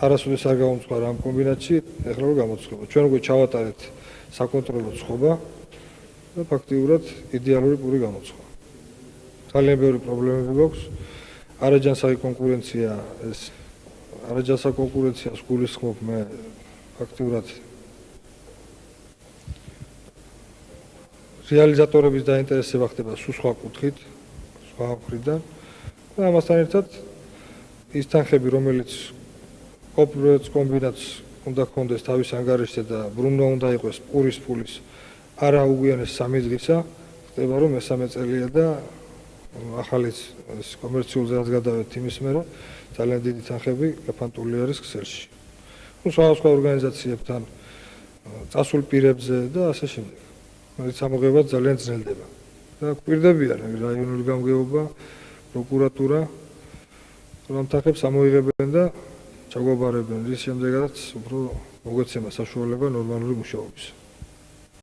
არასოდეს არ გამომწყდა ამ კომბინატში, ეხლა რომ გამოცხობა. ჩვენ უკვე ჩავატარეთ საკონტროლო ცხობა და ფაქტიურად იდეალური პური გამოცხობა. ძალიან ბევრი პრობლემები გვაქვს. არაჯანსაღი კონკურენცია, ეს არაჯანსაღ კონკურენციას გულისხმობ მე ფაქტიურად რეალიზატორების დაინტერესება ხდება სულ სხვა კუთხით, სხვა მხრიდან და ამასთან ერთად ის თანხები, რომელიც კომბინატს უნდა ჰქონდეს თავის ანგარიშზე და ბრუნვა უნდა იყოს პურის ფულის არა უგვიანეს 3 დღისა, ხდება რომ მესამე წელია და ახალი კომერციულ ზრდას გადავედი იმის მერე ძალიან დიდი თანხები გაფანტული არის ქსელში. სხვა ორგანიზაციებთან წასულ პირებზე და ასე შემდეგ. რომელიც ამოღება ძალიან ძნელდება. და გვირდებიან რაიონული გამგეობა, პროკურატურა ამ თანხებს ამოიღებენ და ჩაგვაბარებენ რის შემდეგაც უფრო მოგეცემა საშუალება ნორმალური მუშაობის.